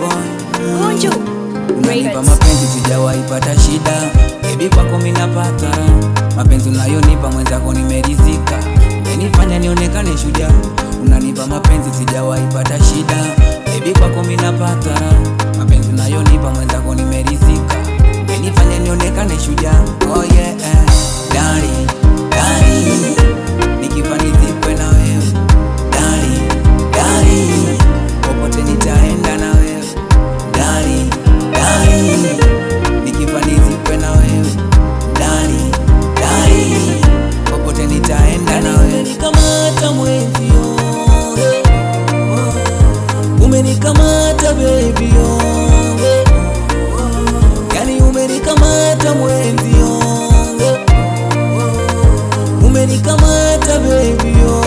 Kunju Unanipa mapenzi sijawahi pata shida, baby kwako mimi napata. Mapenzi unayonipa mwenzako nimeridhika, umenifanya nionekane shujaa. Unanipa mapenzi sijawahi pata shida, baby kwako mimi napata. Mapenzi unayonipa mwenzako nimeridhika, umenifanya nionekane shujaa. Oh yeah, darling, darling, nikifa nizikwe na wewe. Darling, darling, popote nitaenda na wewe. Darling, darling, nikifa nizikwe na wewe. Darling, darling, popote nitaenda na wewe. Umenikamata mwenzio, umenikamata baby yo, yani umenikamata mwenzio, umenikamata baby yo.